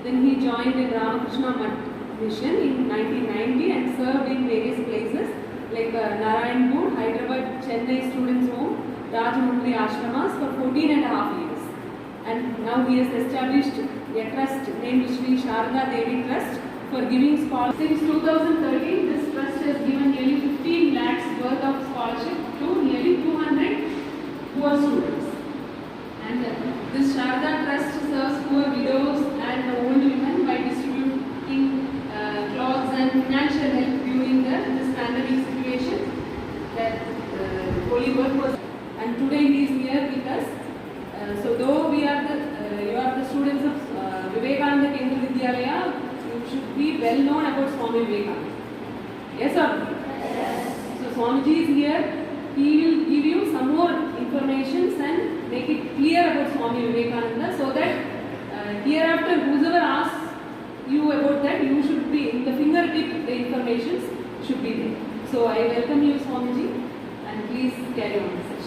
Then he joined in Ramakrishna Mutt mission in 1990 and served in various places like Narayanpur, Hyderabad, Chennai Students' Home, Rajamundry Ashramas for 14 and a half years. And now he has established a trust named Sri Sharada Devi Trust for giving scholarships. Since 2013, this trust has given nearly 15 lakhs worth of scholarship to nearly 200 poor students. And this Sharada Trust serves poor widows and old women by distributing clothes and financial help during this pandemic situation that holy work was. And today he is here with us. So though you are the students of Vivekananda Kendra Vidyalaya, you should be well known about Swami Vivekananda. Yes or no? Yes. So Swamiji is here. He will give you some more information and make it clear about Swami Vivekananda so that hereafter whoever asks you about that, you should be in the fingertip, the information should be there. So I welcome you, Swamiji, and please carry on the session.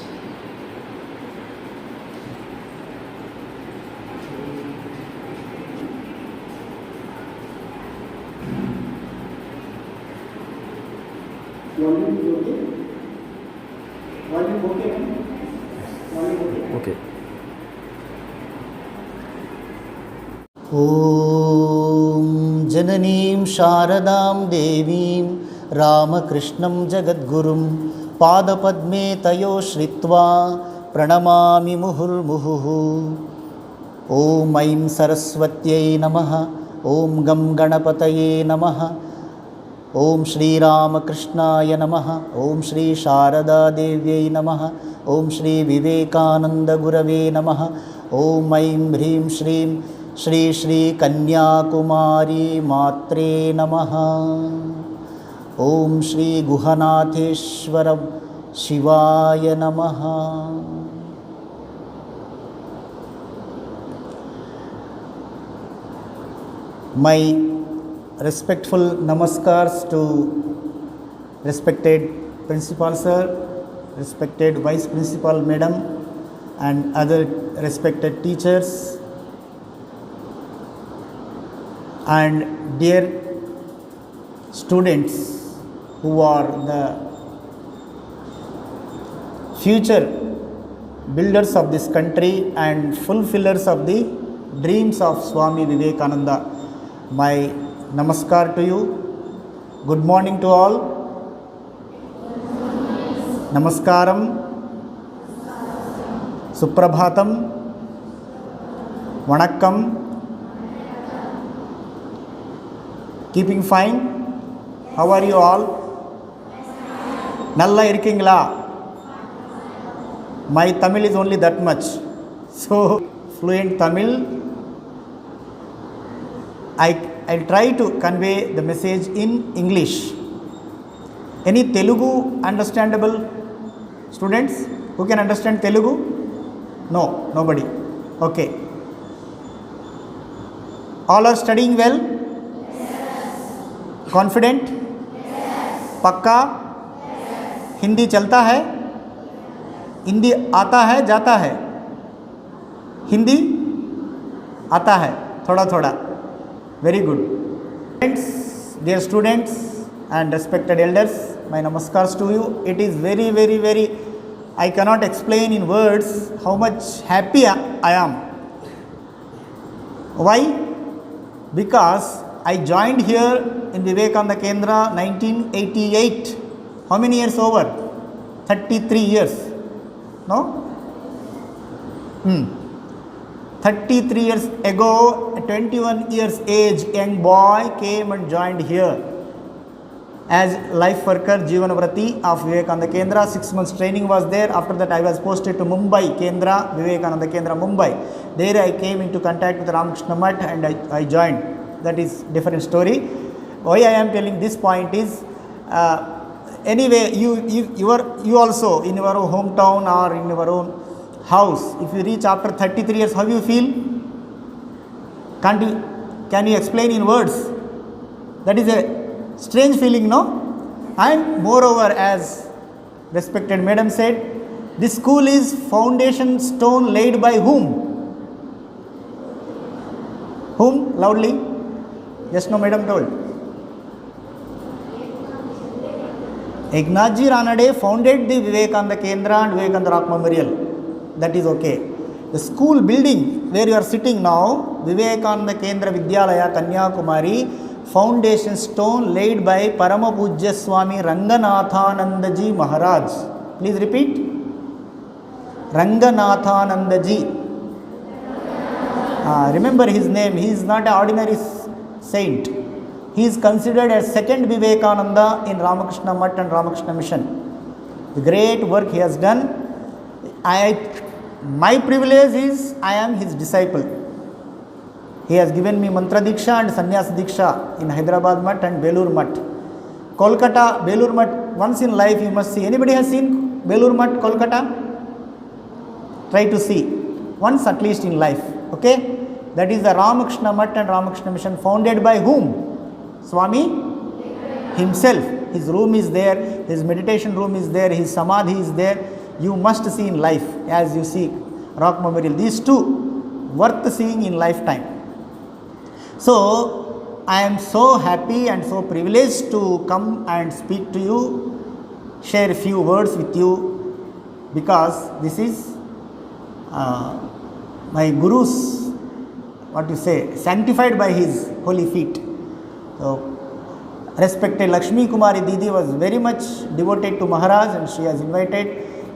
Volume is okay? Volume okay, ma'am? Volume okay? Okay. ॐ जननीं शारदां देवीं रामकृष्णं जगद्गुरुं पादपद्मे तयो श्रित्वा प्रणमामि मुहुर्मुहुः ॐ ऐं सरस्वत्यै नमः ॐ गं गणपतये नमः ॐ श्रीरामकृष्णाय नमः ॐ श्री शारदादेव्यै नमः ॐ श्री विवेकानन्दगुरवे नमः ॐ ऐं ह्रीं श्रीं श्री श्री कन्याकुमारी मात्रे नमः ॐ श्री गुहनाथेश्वर शिवाय नमः। My respectful namaskars to respected principal sir, respected vice principal madam and other respected teachers and dear students who are the future builders of this country and fulfillers of the dreams of Swami Vivekananda. My namaskar to you. Good morning to all. Namaskaram. Suprabhatam. Vanakkam. Keeping fine? How are you all? Nalla irkingla? My Tamil is only that much. So, fluent Tamil. I'll try to convey the message in English. Any Telugu understandable students? Who can understand Telugu? No, nobody. Okay. All are studying well? Yes. Confident? Yes. Pakka? Yes. Hindi चलता है? हिंदी आता है जाता है? हिंदी आता है थोड़ा थोड़ा. Very good. Friends, dear students and respected elders, my namaskars to you. It is very, very, very, I cannot explain in words how much happy I am. Why? Because I joined here in Vivekananda Kendra 1988. How many years over? 33 years. No? 33 years ago, a 21 years age young boy came and joined here as life worker Jeevanavrati of Vivekananda Kendra. 6 months training was there. After that I was posted to Mumbai Kendra, Vivekananda Kendra Mumbai. There I came into contact with Ramakrishna Mutt and I joined. That is different story. Why I am telling this point is anyway you also in your hometown or in your own house, if you reach after 33 years, how you feel? Can you explain in words? That is a strange feeling, no? And moreover, as respected madam said, this school is foundation stone laid by whom? Whom? Loudly. Just now madam told. Eknathji Ranade founded the Vivekananda Kendra and Vivekananda Rock Memorial. That is okay. The school building where you are sitting now, Vivekananda Kendra Vidyalaya, Kanyakumari, foundation stone laid by Parama Pujya Swami Ranganathanandaji Maharaj. Please repeat. Ranganathanandaji. Remember his name. He is not an ordinary saint. He is considered as second Vivekananda in Ramakrishna Mutt and Ramakrishna Mission. The great work he has done. My privilege is I am his disciple. He has given me Mantra Diksha and Sannyas Diksha in Hyderabad Mutt and Belur Mutt. Kolkata, Belur Mutt, once in life you must see. Anybody has seen Belur Mutt, Kolkata? Try to see. Once at least in life. Okay? That is the Ramakrishna Mutt and Ramakrishna Mission, founded by whom? Swami himself. His room is there, his meditation room is there, his samadhi is there. You must see in life as you see Rock Memorial. These two worth seeing in lifetime. So I am so happy and so privileged to come and speak to you, share a few words with you, because this is my Guru's, what you say, sanctified by his holy feet. So, respected Lakshmi Kumari Didi was very much devoted to Maharaj, and she has invited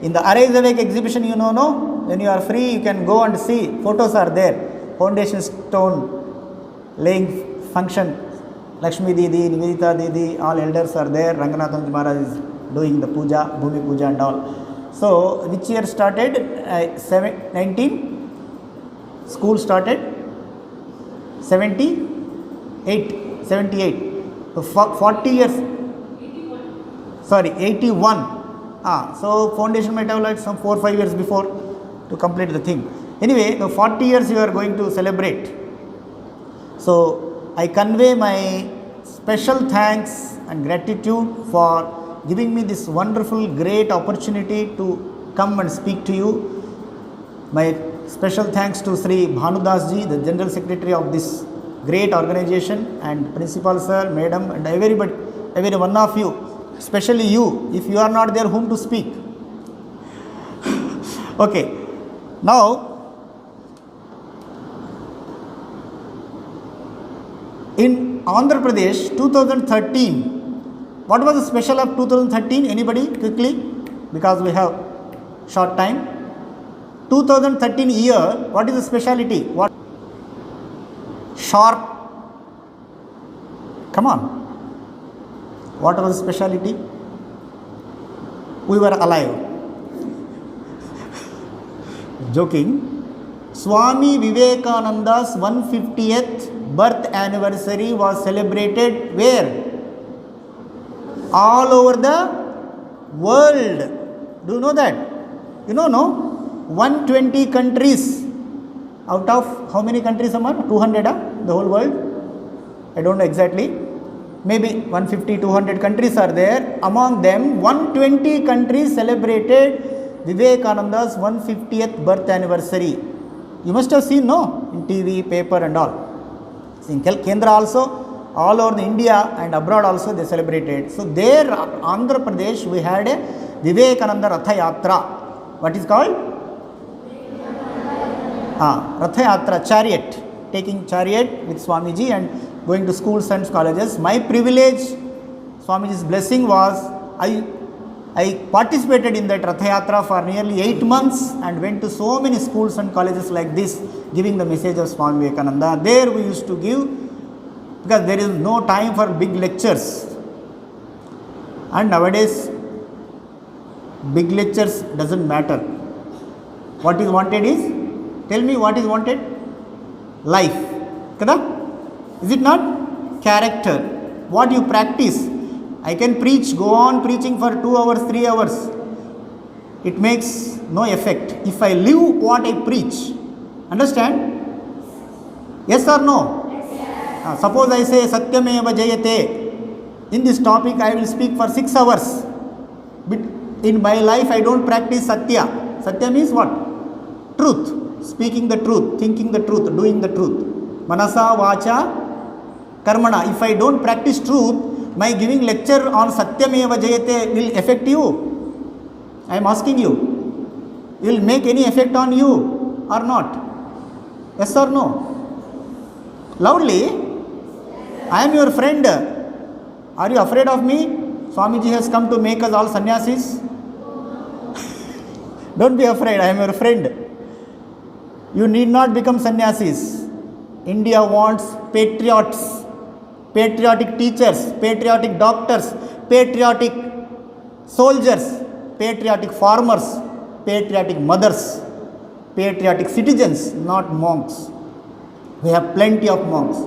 in the Arise Awake exhibition, you know, no? When you are free, you can go and see. Photos are there. Foundation stone laying function. Lakshmi Didi, Nivedita Didi, all elders are there. Ranganathan Maharaj is doing the puja, Bhumi puja and all. So, which year started? 19? School started? 78. So 40 years. 81. So foundation might have like some 4 or 5 years before to complete the thing. Anyway, the 40 years you are going to celebrate. So I convey my special thanks and gratitude for giving me this wonderful, great opportunity to come and speak to you. My special thanks to Sri Bhanudas ji, the General Secretary of this great organization, and Principal Sir, Madam, and everybody, every one of you, especially you. If you are not there, whom to speak? Okay. Now, in Andhra Pradesh, 2013, what was the special of 2013? Anybody quickly? Because we have short time. 2013 year, what is the speciality? What? Sharp. Come on. What was the speciality? We were alive. Joking. Swami Vivekananda's 150th birth anniversary was celebrated where? All over the world. Do you know that? You know, no? 120 countries. Out of how many countries, Amar? 200, the whole world? I don't know exactly. Maybe 150, 200 countries are there. Among them, 120 countries celebrated Vivekananda's 150th birth anniversary. You must have seen, no? In TV, paper and all. In Kendra also, all over the India and abroad also they celebrated. So there, Andhra Pradesh, we had a Vivekananda Ratha Yatra. What is called? Ratha Yatra, chariot, taking chariot with Swamiji and going to schools and colleges. My privilege, Swamiji's blessing was, I participated in that Ratha Yatra for nearly 8 months and went to so many schools and colleges like this, giving the message of Swami Vivekananda. There we used to give, because there is no time for big lectures. And nowadays, big lectures doesn't matter. What is wanted is, tell me what is wanted? Life. Kada? Is it not? Character. What you practice. I can preach, go on preaching for 2 hours, 3 hours. It makes no effect. If I live what I preach. Understand? Yes or no? Yes. Suppose I say Satyameva Jayate. In this topic I will speak for 6 hours. But in my life I don't practice Satya. Satya means what? Truth. Speaking the truth, thinking the truth, doing the truth. Manasa, Vacha, Karmana. If I don't practice truth, my giving lecture on Satyameva Jayate will affect you. I am asking you. Will make any effect on you or not? Yes or no? Loudly. I am your friend. Are you afraid of me? Swamiji has come to make us all sannyasis. Don't be afraid. I am your friend. You need not become sannyasis. India wants patriots, patriotic teachers, patriotic doctors, patriotic soldiers, patriotic farmers, patriotic mothers, patriotic citizens, not monks. We have plenty of monks.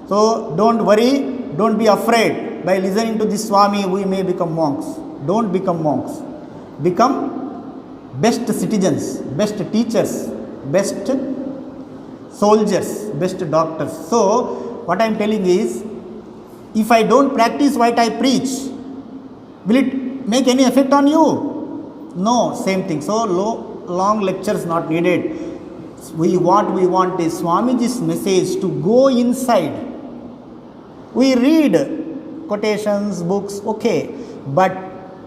So don't worry, don't be afraid. By listening to this Swami, we may become monks. Don't become monks. Become best citizens, best teachers, best soldiers, best doctors. So what I am telling is, if I don't practice what I preach, will it make any effect on you? No, same thing. So long lectures not needed. What we want is Swamiji's message to go inside. We read quotations, books, okay, but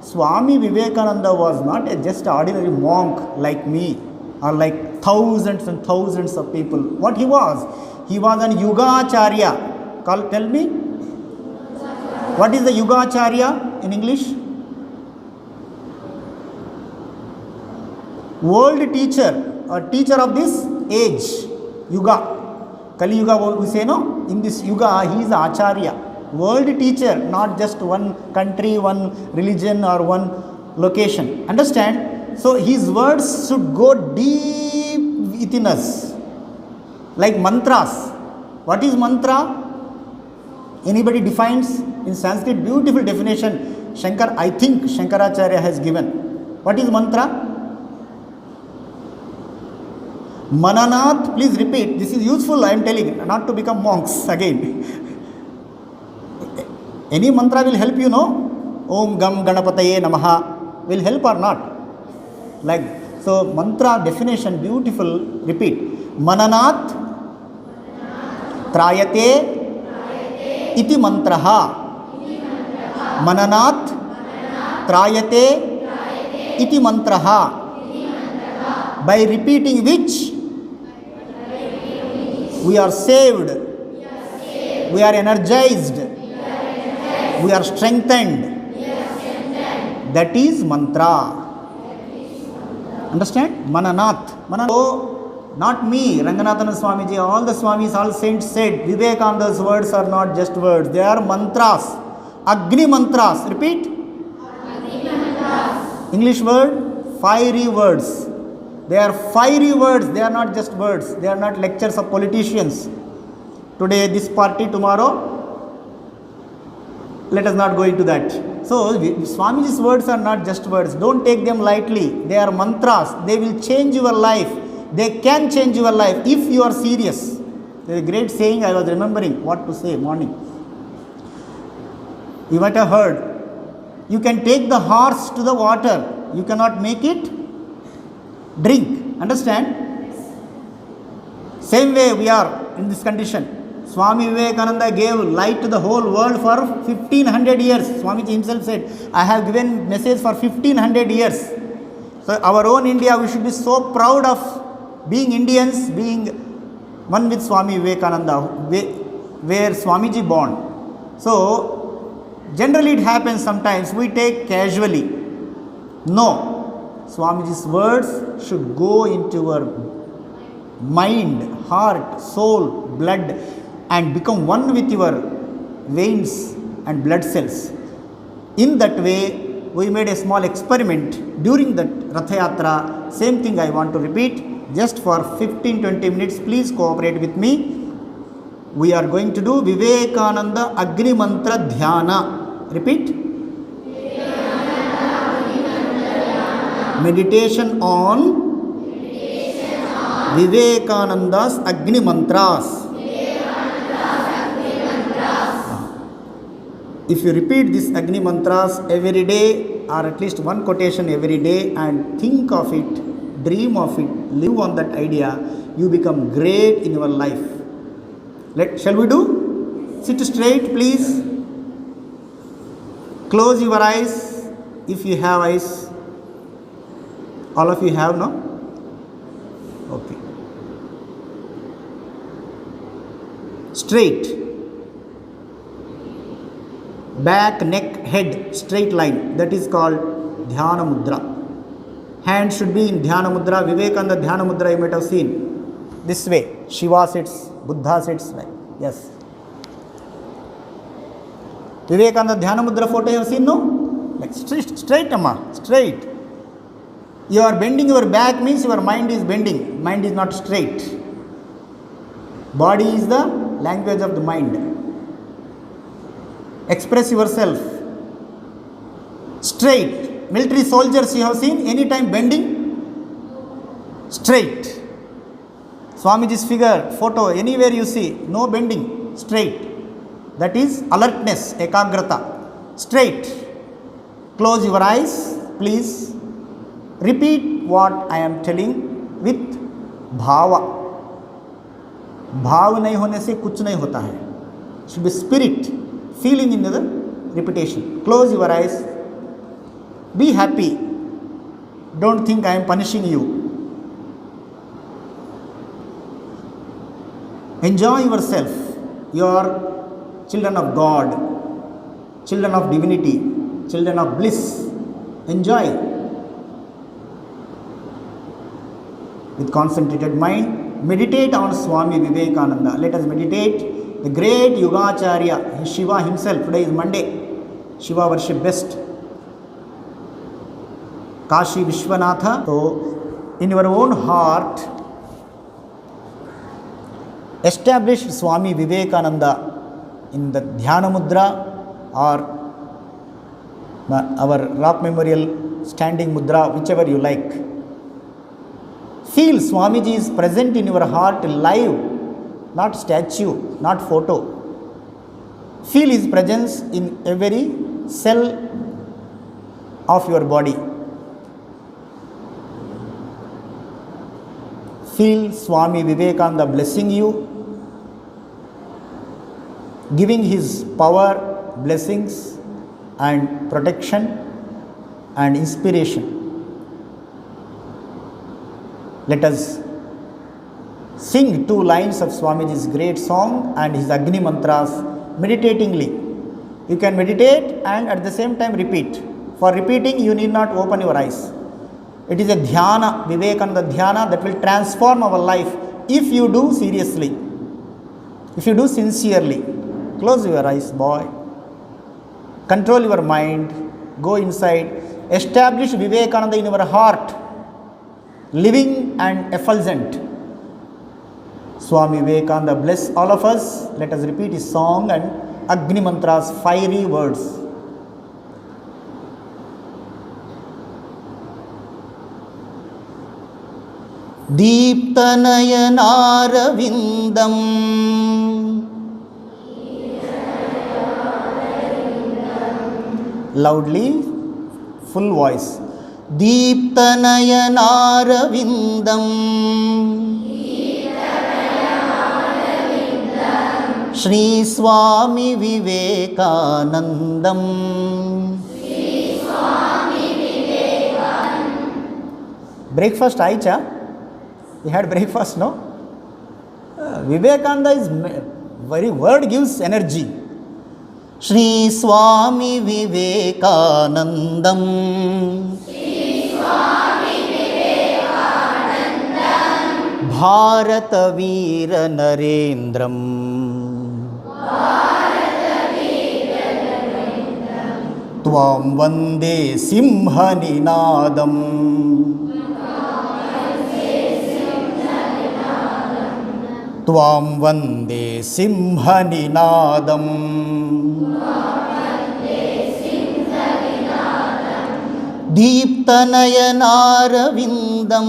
Swami Vivekananda was not just ordinary monk like me or like thousands and thousands of people. What he was an Yugacharya. Tell me, what is the Yugacharya in English? World teacher or teacher of this age, Yuga. Kali Yuga we say, no? In this Yuga, he is Acharya. World teacher, not just one country, one religion or one location. Understand? So his words should go deep within us. Like mantras. What is mantra? Anybody defines? In Sanskrit, beautiful definition. I think Shankaracharya has given. What is mantra? Mananath, please repeat. This is useful, I am telling, not to become monks again. Any mantra will help you, no? Om Gam Ganapataye Namaha will help or not? Like, so mantra definition, beautiful, repeat. Mananath Trayate Iti Mantraha. Mananath Trayate Iti Mantraha. By repeating which we are saved, we are energized, we are strengthened. That is mantra. Understand? Mananath. Oh, not me, Ranganathan Swamiji, all the Swamis, all saints said Vivekananda's words are not just words, they are mantras. Agni mantras. Repeat. English word, fiery words. They are fiery words, they are not just words, they are not lectures of politicians. Today this party, tomorrow, let us not go into that. So Swamiji's words are not just words, don't take them lightly. They are mantras, they will change your life. They can change your life if you are serious. There is a great saying, I was remembering what to say morning. You might have heard, you can take the horse to the water, you cannot make it drink. Understand? Same way we are in this condition. Swami Vivekananda gave light to the whole world for 1500 years. Swamiji himself said, I have given message for 1500 years. So our own India, we should be so proud of being Indians, being one with Swami Vivekananda, where Swamiji born. So generally it happens sometimes, we take casually. No. Swamiji's words should go into your mind, heart, soul, blood and become one with your veins and blood cells. In that way, we made a small experiment during the Ratha Yatra. Same thing I want to repeat just for 15-20 minutes. Please cooperate with me. We are going to do Vivekananda Agni Mantra Dhyana. Repeat. Meditation on Vivekananda's Agni Mantras. If you repeat this Agni Mantras every day or at least one quotation every day and think of it, dream of it, live on that idea, you become great in your life. Shall we do? Sit straight, please. Close your eyes if you have eyes. All of you have, no? Okay. Straight. Back, neck, head, straight line. That is called Dhyana Mudra. Hand should be in Dhyana Mudra. Vivekananda Dhyana Mudra you might have seen. This way. Shiva sits, Buddha sits like. Yes. Vivekananda Dhyana Mudra photo you have seen, no? Like straight, Amma. Straight. You are bending your back means your mind is bending. Mind is not straight. Body is the language of the mind. Express yourself. Straight. Military soldiers you have seen anytime bending? Straight. Swamiji's figure, photo, anywhere you see, no bending. Straight. That is alertness, ekagrata. Straight. Close your eyes, please. Repeat what I am telling with bhava. भाव नहीं होने से कुछ नहीं होता है. Should be spirit, feeling in the repetition. Close your eyes. Be happy. Don't think I am punishing you. Enjoy yourself. You are children of God, children of divinity, children of bliss. Enjoy. With concentrated mind, meditate on Swami Vivekananda. Let us meditate. The great Yogacharya, Shiva himself. Today is Monday. Shiva worship best. Kashi Vishwanatha. So, in your own heart, establish Swami Vivekananda in the Dhyana Mudra or our rock memorial standing mudra, whichever you like. Feel Swamiji is present in your heart live, not statue, not photo. Feel his presence in every cell of your body. Feel Swami Vivekananda blessing you, giving his power, blessings and protection and inspiration. Let us sing 2 lines of Swamiji's great song and his Agni mantras meditatingly. You can meditate and at the same time repeat. For repeating, you need not open your eyes. It is a dhyana, Vivekananda dhyana, that will transform our life if you do seriously, if you do sincerely. Close your eyes, boy. Control your mind. Go inside. Establish Vivekananda in your heart, living and effulgent. Swami Vivekananda bless all of us. Let us repeat his song and Agni mantras, fiery words. Deeptanayanaravindam loudly, full voice. Deeptanayanaravindam Shri Swami Vivekanandam. Breakfast aicha? We had breakfast, no? Vivekananda is very word gives energy. Shri Swami Vivekanandam Bharata Veera Narendram Tvam Vande Simha Ninadam Tvam Vande Simha Ninadam Deeptanayanaravindam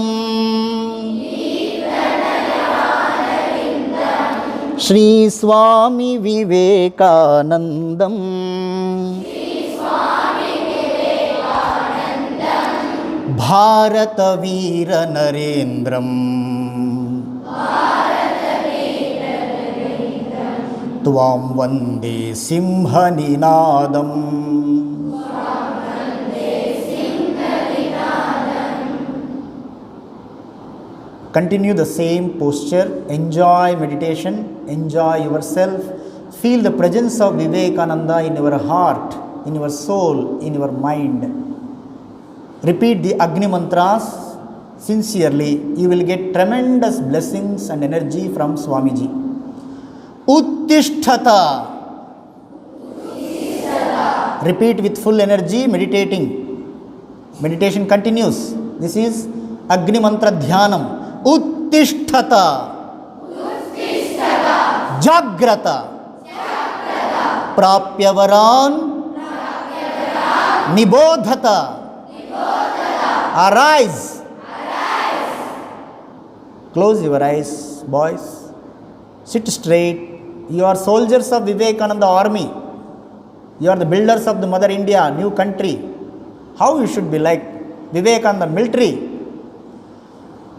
Shri Swami Vivekanandam Bharata Veera Narendram त्वां वन्दे सिंहनिनादम् Continue the same posture, enjoy meditation, enjoy yourself, feel the presence of Vivekananda in your heart, in your soul, in your mind. Repeat the Agni mantras sincerely, you will get tremendous blessings and energy from Swamiji. Uttishtata. Repeat with full energy, meditating. Meditation continues. This is Agni mantra dhyanam. Uttishtata. Jagrata. Prapyavaran. Nibodhata. Arise. Close your eyes, boys. Sit straight. You are soldiers of Vivekananda army. You are the builders of the Mother India, new country. How you should be like Vivekananda military?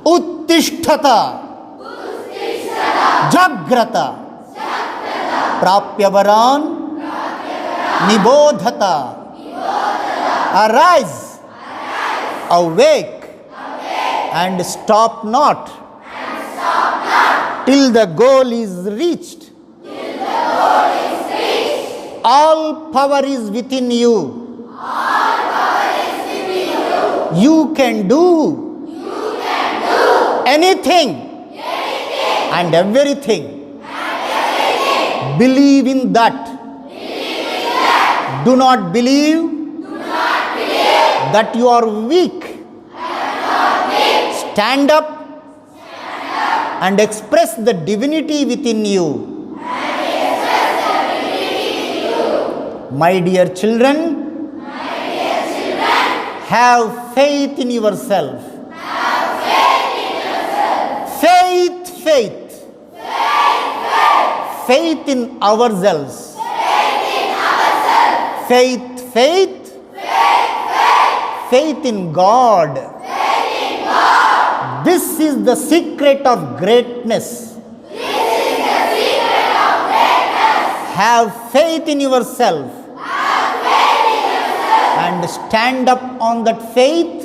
Uttishtata. Jagrata. Prapyavaran. Nibodhata. Arise. Awake. And stop not. Till the goal is reached. All power is within you. You can do anything and everything. Believe in that. Do not believe that you are weak. Stand up and express the divinity within you. My dear children, have faith in yourself. Faith. Faith in ourselves. Faith in God. This is the secret of greatness. Have faith in yourself. And stand up on that faith.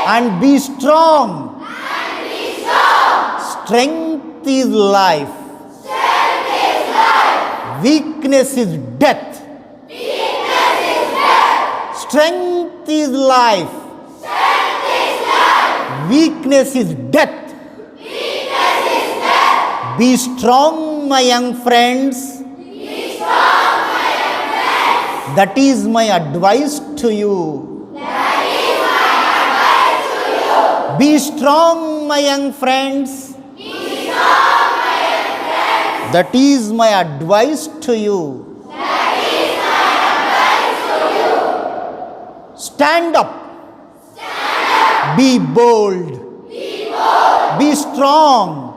And be strong. Strength is life. Weakness is death. Strength is life. Weakness is death. Be strong, my young friends. That is my advice to you. Be strong, my young friends. That is my advice to you. Stand up. Be bold. Be strong.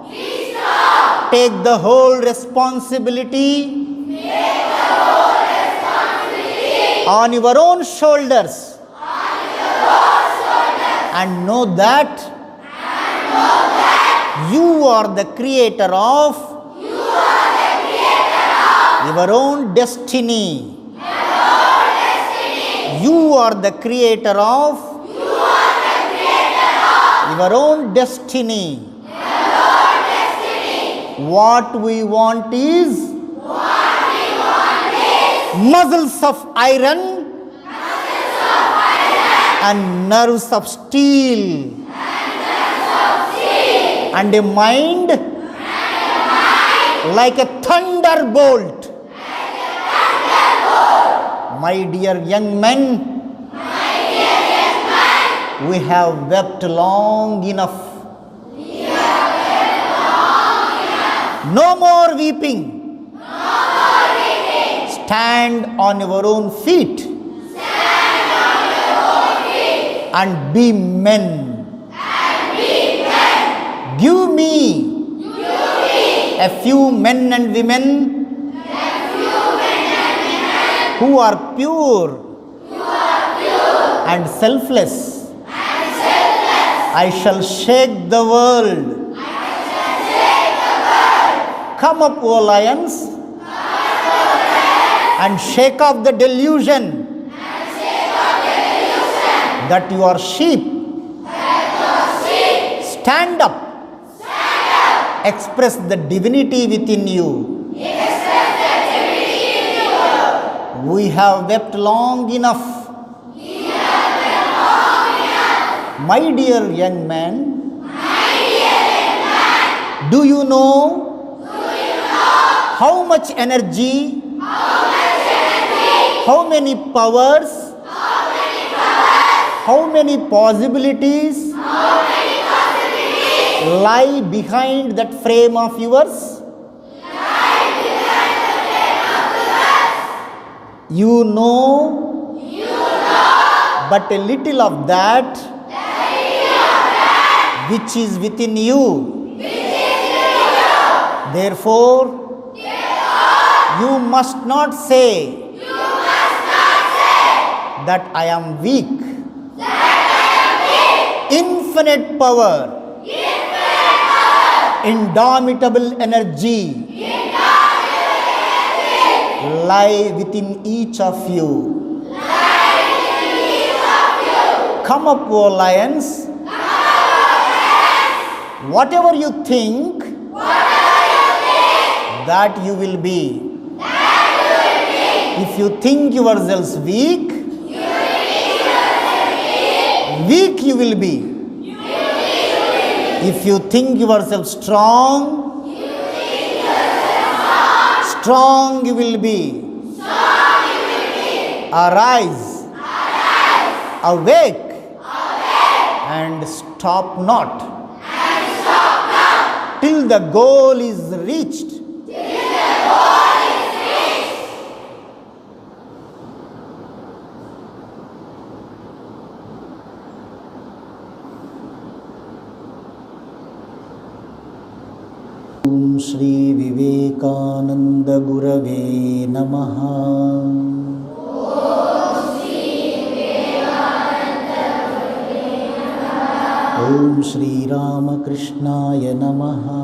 Take the whole responsibility on your own shoulders. And know that you are the creator of your own destiny. You are the creator of your own destiny. What we want is muscles of iron and nerves of steel and a mind like a thunderbolt. My dear young men, we have wept long enough. No more weeping. Stand on your own feet. And be men. Give me a few men and women who are pure and selfless. I shall shake the world. Come up, O lions, and shake off the delusion that you are sheep. Stand up. Express the divinity within you. We have wept long enough. My dear young man, do you know how much energy, how many powers, how many possibilities lie behind that frame of yours? You know, but a little of that which is within you. Therefore, you must not say that I am weak. Infinite power, indomitable energy lie within each of you. Come up, O lions. Whatever you think, that you will be. If you think yourselves weak, weak you will be. If you think yourself strong, strong you will be. Arise, awake, and stop not till the goal is reached. Om Shri Vivekananda Gurave Namaha. Om Shri Ramakrishnaya Namaha.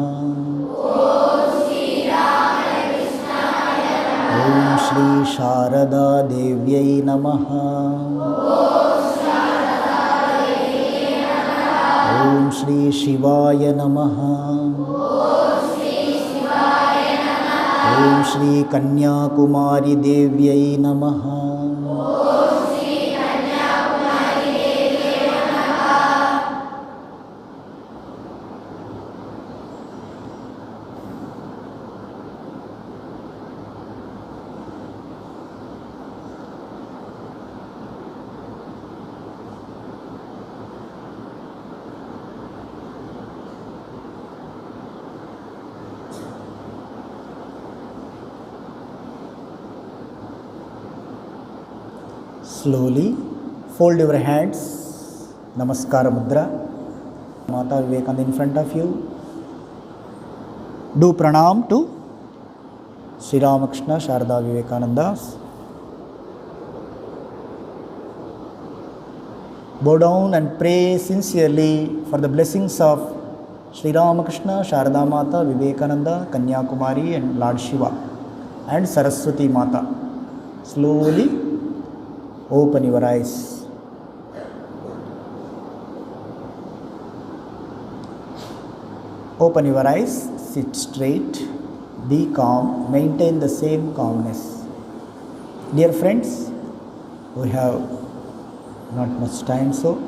Om Shri Sharada Devyai Namaha. Om Shri Shivaya Namaha. Om Shri Kanyakumari Devyai Namaha. Slowly fold your hands, Namaskara Mudra. Mata Vivekananda in front of you. Do pranam to Sri Ramakrishna Sharada Vivekanandas. Bow down and pray sincerely for the blessings of Sri Ramakrishna, Sharada Mata, Vivekananda, Kanyakumari and Lord Shiva and Saraswati Mata. Slowly open your eyes. Open your eyes, sit straight, be calm, maintain the same calmness. Dear friends, we have not much time, so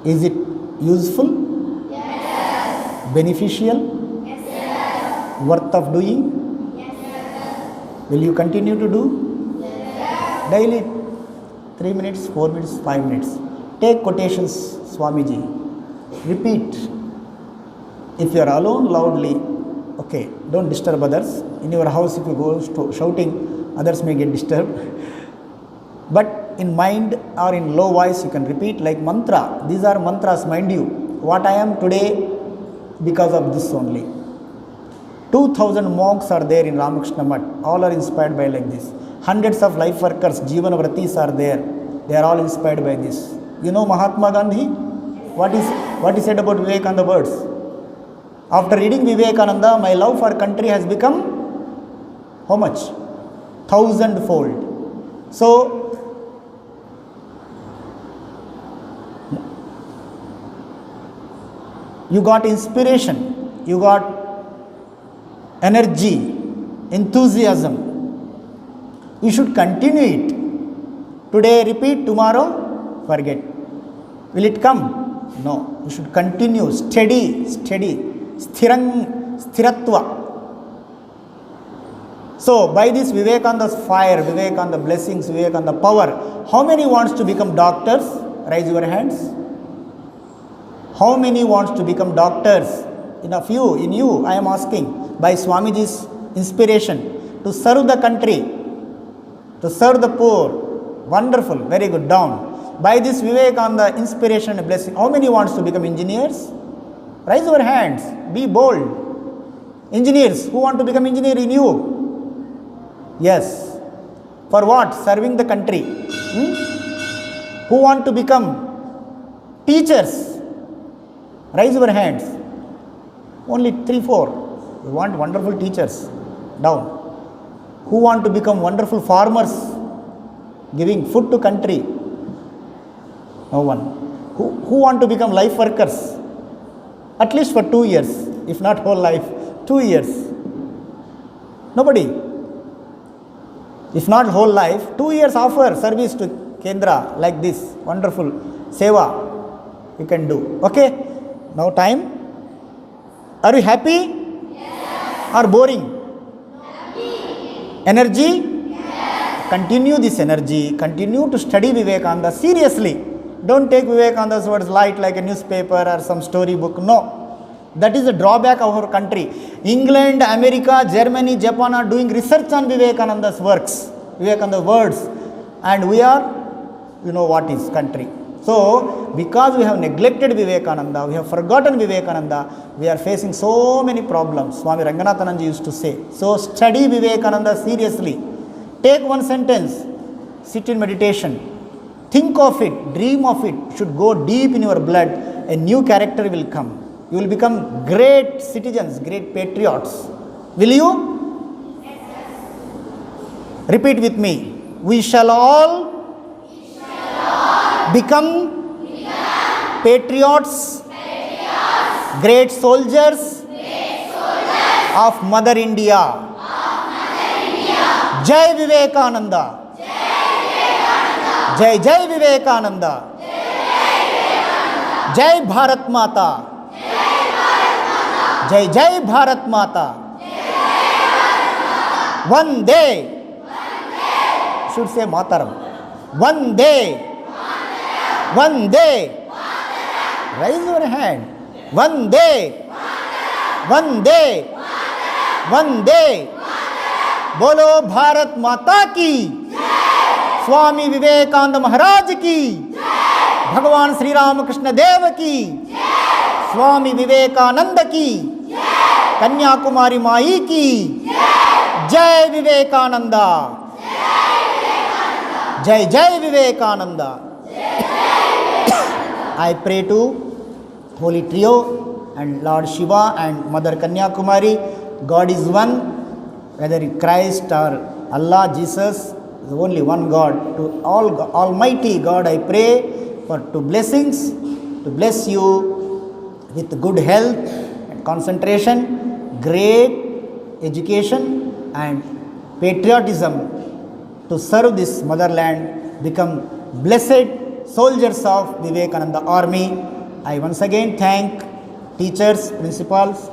is it useful? Yes. Beneficial? Yes. Worth of doing? Yes. Will you continue to do? Yes. Daily 3 minutes, 4 minutes, 5 minutes. Take quotations, Swamiji. Repeat. If you are alone, loudly. Okay, don't disturb others. In your house, if you go shouting, others may get disturbed. But in mind or in low voice, you can repeat like mantra. These are mantras, mind you. What I am today, because of this only. 2000 monks are there in Ramakrishna Math. All are inspired by like this. Hundreds of life workers, Jivana Vratis are there. They are all inspired by this. You know Mahatma Gandhi? What he said about Vivekananda words? After reading Vivekananda, my love for country has become how much? 1,000-fold. So, you got inspiration, you got energy, enthusiasm. You should continue it. Today repeat, tomorrow forget. Will it come? No. You should continue, steady, sthiratva. So, by this Vivekananda's fire, Vivekananda blessings, Vivekananda power, how many wants to become doctors? Raise your hands. How many wants to become doctors? In you, I am asking, by Swamiji's inspiration, to serve the country, to serve the poor. Wonderful, very good, down. By this Vivekananda inspiration and blessing, how many wants to become engineers? Raise your hands, be bold. Engineers, who want to become engineer in you? Yes. For what? Serving the country. Who want to become teachers? Raise your hands. Only 3-4. We want wonderful teachers. Down. Who want to become wonderful farmers, giving food to country? No one. Who want to become life workers? At least for 2 years, if not whole life, 2 years. Nobody. If not whole life, 2 years offer service to Kendra like this. Wonderful. Seva. You can do. Okay. Now time. Are you happy? Yes. Or boring? Happy. Energy? Yes. Continue this energy. Continue to study Vivekananda seriously. Don't take Vivekananda's words light like a newspaper or some storybook. No. That is the drawback of our country. England, America, Germany, Japan are doing research on Vivekananda's works, Vivekananda's words. And we are, you know what is country. So, because we have neglected Vivekananda, we have forgotten Vivekananda, we are facing so many problems. Swami Ranganathananji used to say. So, study Vivekananda seriously. Take one sentence, sit in meditation, think of it, dream of it, should go deep in your blood, a new character will come. You will become great citizens, great patriots. Will you? Yes. Repeat with me. We shall all become patriots, great soldiers of Mother India. Jai Vivekananda. Jai Jai Vivekananda. Jai Bharat Mata. Jai Jai Bharat Mata. Vande. Should say Mataram. Vande. Vande. Raise your hand. Vande. Vande. Vande. Bolo Bharat Mata ki. Swami Vivekananda Maharaj ki. Bhagavan Sri Ramakrishna Dev ki. Swami Vivekananda ki. Kanyakumari Mai ki. Jai Vivekananda. Jai Jai Vivekananda. I pray to Holy Trio and Lord Shiva and Mother Kanyakumari. God is one, whether Christ or Allah, Jesus, is only one God. To Almighty God I pray for two blessings, to bless you with good health and concentration, great education and patriotism to serve this motherland, become blessed soldiers of Vivekananda Army. I once again thank teachers, principals,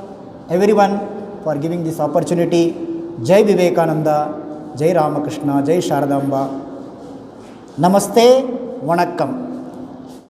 everyone for giving this opportunity. Jai Vivekananda, Jai Ramakrishna, Jai Sharadamba. Namaste, Vanakkam.